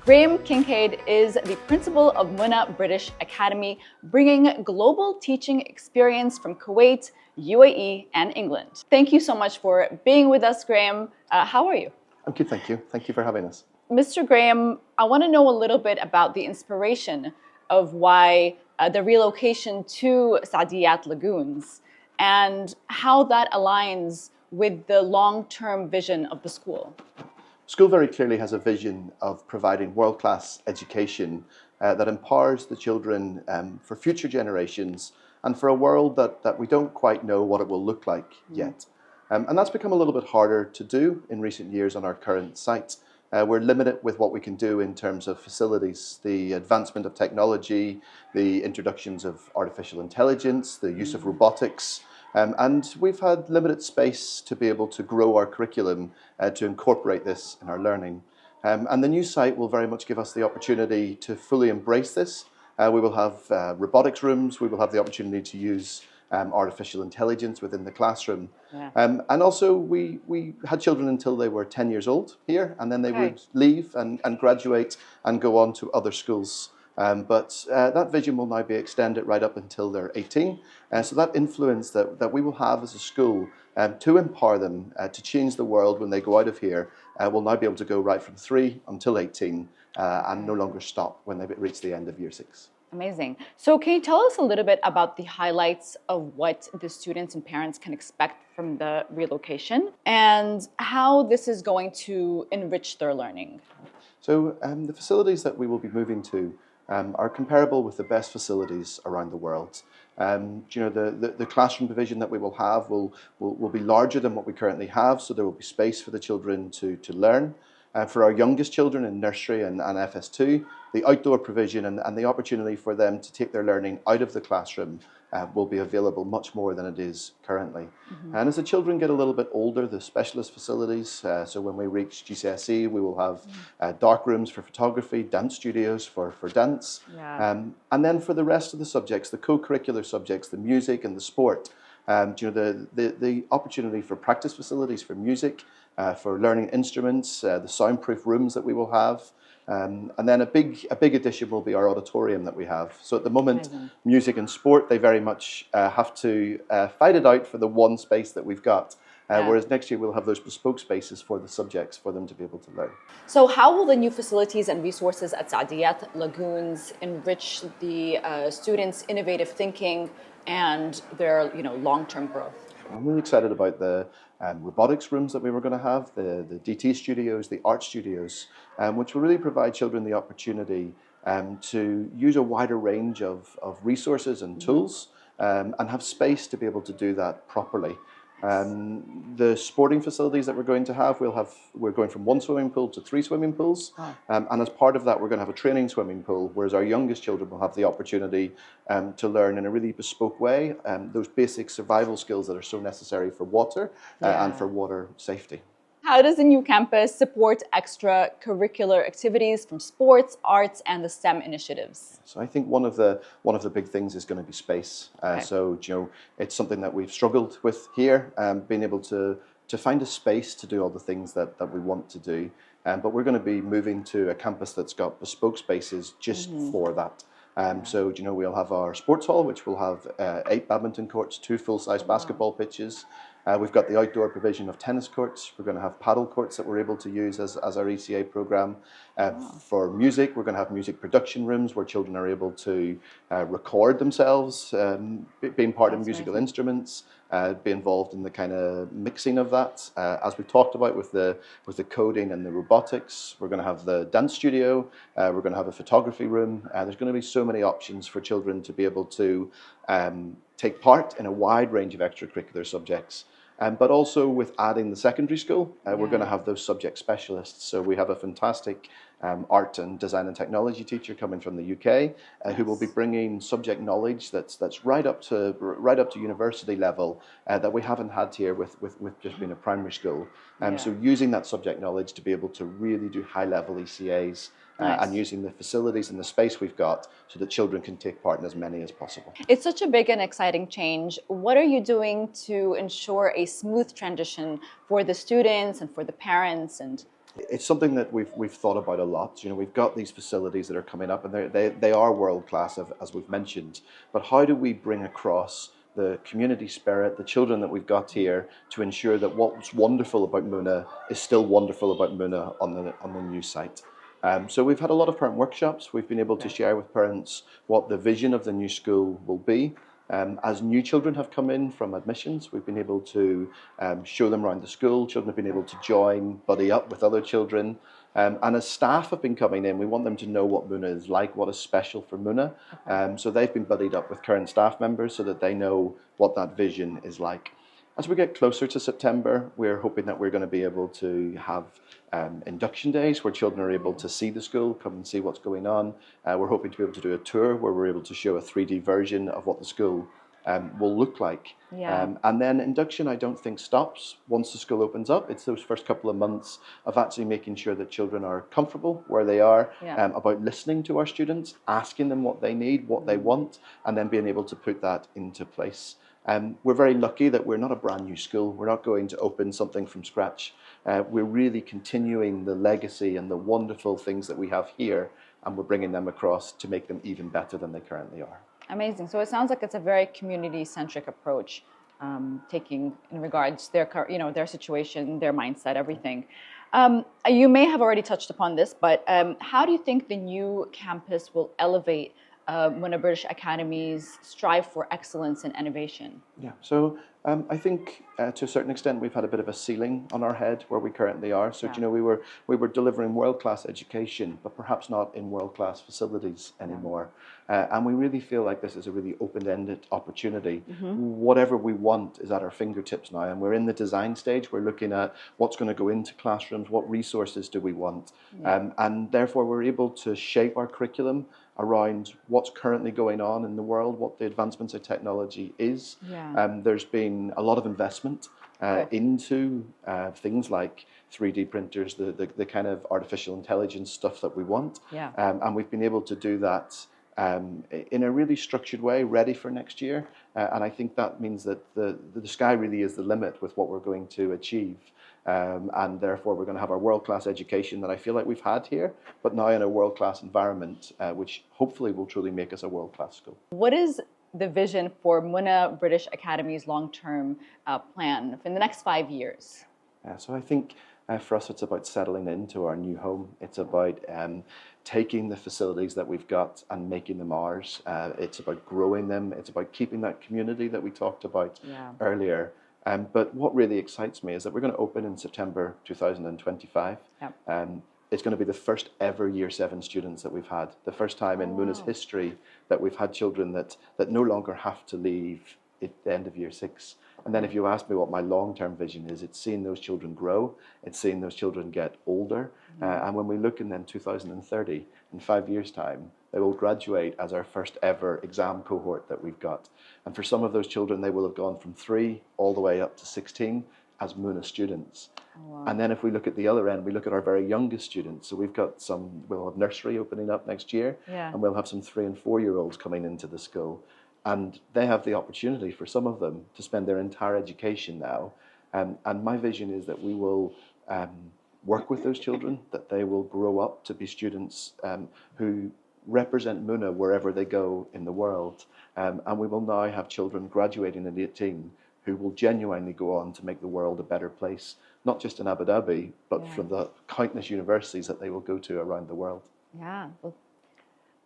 𝐬𝐮𝐬𝐫𝐞 is the principal of Muna British Academy, bringing global teaching experience from Kuwait, UAE, and England. Thank you so much for being with us, Graham. How are you? I'm good, thank you. Thank you for having us. Mr. Graham, I want to know a little bit about the inspiration of why the relocation to Saadiyat Lagoons and how that aligns with the long-term vision of the school. School very clearly has a vision of providing world-class education that empowers the children for future generations and for a world that we don't quite know what it will look like yet. And that's become a little bit harder to do in recent years on our current site. We're limited with what we can do in terms of facilities, the advancement of technology, the introductions of artificial intelligence, the use of robotics, and we've had limited space to be able to grow our curriculum to incorporate this in our learning. And the new site will very much give us the opportunity to fully embrace this. We will have robotics rooms, we will have the opportunity to use artificial intelligence within the classroom. Yeah. And also we had children until they were 10 years old here, and then they would leave and graduate and go on to other schools. But that vision will now be extended right up until they're 18. So that influence that we will have as a school to empower them to change the world when they go out of here will now be able to go right from 3 until 18 and no longer stop when they reach the end of year 6. Amazing. So can you tell us a little bit about the highlights of what the students and parents can expect from the relocation and how this is going to enrich their learning? So the facilities that we will be moving to are comparable with the best facilities around the world. The classroom provision that we will have will be larger than what we currently have, so there will be space for the children to learn. For our youngest children in nursery and FS2, the outdoor provision and the opportunity for them to take their learning out of the classroom will be available much more than it is currently. And as the children get a little bit older, the specialist facilities, so when we reach GCSE, we will have dark rooms for photography, dance studios for dance. Yeah. And then for the rest of the subjects, the co-curricular subjects, the music and the sport, the opportunity for practice facilities for music, for learning instruments, the soundproof rooms that we will have. And then a big addition will be our auditorium that we have. So at the moment, music and sport, they very much have to fight it out for the one space that we've got. Whereas next year we'll have those bespoke spaces for the subjects for them to be able to learn. So how will the new facilities and resources at Saadiyat Lagoons enrich the students' innovative thinking and their long-term growth? I'm really excited about the robotics rooms that we were going to have, the DT studios, the art studios, which will really provide children the opportunity to use a wider range of resources and tools and have space to be able to do that properly. The sporting facilities that we're going to have, we're going from 1 swimming pool to 3 swimming pools. And as part of that, we're going to have a training swimming pool, whereas our youngest children will have the opportunity to learn in a really bespoke way those basic survival skills that are so necessary for water and for water safety. How does the new campus support extracurricular activities from sports, arts, and the STEM initiatives? So I think one of the big things is going to be space. So it's something that we've struggled with here, being able to find a space to do all the things that we want to do. But we're going to be moving to a campus that's got bespoke spaces just for that. So we'll have our sports hall, which will have 8 badminton courts, 2 full-size basketball pitches. We've got the outdoor provision of tennis courts. We're going to have paddle courts that we're able to use as our ECA program. For music, we're going to have music production rooms where children are able to record themselves, being part of musical instruments, be involved in the kind of mixing of that. As we talked about with the coding and the robotics, we're going to have the dance studio. We're going to have a photography room. There's going to be so many options for children to be able to take part in a wide range of extracurricular subjects. But also with adding the secondary school, we're going to have those subject specialists. So we have a fantastic art and design and technology teacher coming from the UK who will be bringing subject knowledge that's right up to university level that we haven't had here with just being a primary school. So using that subject knowledge to be able to really do high level ECAs. And using the facilities and the space we've got so that children can take part in as many as possible. It's such a big and exciting change. What are you doing to ensure a smooth transition for the students and for the parents? And It's something that we've thought about a lot. You know, we've got these facilities that are coming up, and they are world class, as we've mentioned. But how do we bring across the community spirit, the children that we've got here, to ensure that what's wonderful about Muna is still wonderful about Muna on the new site? So we've had a lot of parent workshops. We've been able to share with parents what the vision of the new school will be. As new children have come in from admissions, we've been able to show them around the school. Children have been able to join, buddy up with other children. And as staff have been coming in, we want them to know what Muna is like, what is special for Muna. So they've been buddied up with current staff members so that they know what that vision is like. As we get closer to September, we're hoping that we're going to be able to have induction days where children are able to see the school, come and see what's going on. We're hoping to be able to do a tour where we're able to show a 3D version of what the school will look like. And then induction, I don't think, stops once the school opens up. It's those first couple of months of actually making sure that children are comfortable where they are, about listening to our students, asking them what they need, what they want, and then being able to put that into place. We're very lucky that we're not a brand new school. We're not going to open something from scratch. We're really continuing the legacy and the wonderful things that we have here, and we're bringing them across to make them even better than they currently are. Amazing. So it sounds like it's a very community-centric approach, taking in regards their, their situation, their mindset, everything. You may have already touched upon this, but how do you think the new campus will elevate Muna British Academies strive for excellence and innovation? Yeah, so I think to a certain extent we've had a bit of a ceiling on our head where we currently are. So you know, we were delivering world-class education, but perhaps not in world-class facilities anymore. And we really feel like this is a really open-ended opportunity. Whatever we want is at our fingertips now, and we're in the design stage. We're looking at what's going to go into classrooms, what resources do we want, and therefore we're able to shape our curriculum around what's currently going on in the world, what the advancements of technology is. There's been a lot of investment into things like 3D printers, the kind of artificial intelligence stuff that we want. And we've been able to do that in a really structured way, ready for next year. And I think that means that the sky really is the limit with what we're going to achieve. And therefore we're going to have our world-class education that I feel like we've had here, but now in a world-class environment, which hopefully will truly make us a world-class school. What is the vision for Muna British Academy's long-term plan in the next 5 years? So I think for us it's about settling into our new home. It's about taking the facilities that we've got and making them ours. It's about growing them. It's about keeping that community that we talked about earlier. But what really excites me is that we're going to open in September 2025. It's going to be the first ever Year 7 students that we've had. The first time in Muna's history that we've had children that no longer have to leave at the end of Year 6. And then if you ask me what my long-term vision is, it's seeing those children grow, it's seeing those children get older. And when we look in then 2030, in 5 years' time, they will graduate as our first ever exam cohort that we've got. And for some of those children, they will have gone from 3 all the way up to 16 as Muna students. And then if we look at the other end, we look at our very youngest students. So we've got we'll have nursery opening up next year, and we'll have some 3- and 4-year-olds coming into the school. And they have the opportunity for some of them to spend their entire education now. And my vision is that we will work with those children, that they will grow up to be students who represent Muna wherever they go in the world. And we will now have children graduating at 18 who will genuinely go on to make the world a better place, not just in Abu Dhabi, but from the countless universities that they will go to around the world. Well,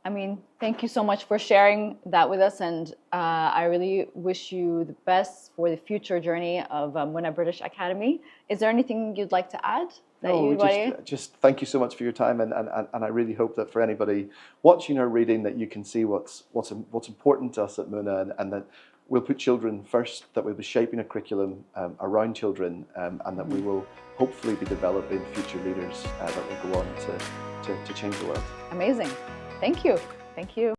I mean, thank you so much for sharing that with us, and I really wish you the best for the future journey of Muna British Academy. Is there anything you'd like to add? Just thank you so much for your time, and I really hope that for anybody watching or reading that you can see what's important to us at Muna, and that we'll put children first, that we'll be shaping a curriculum around children, and that we will hopefully be developing future leaders that will go on to change the world. Amazing. Thank you. Thank you.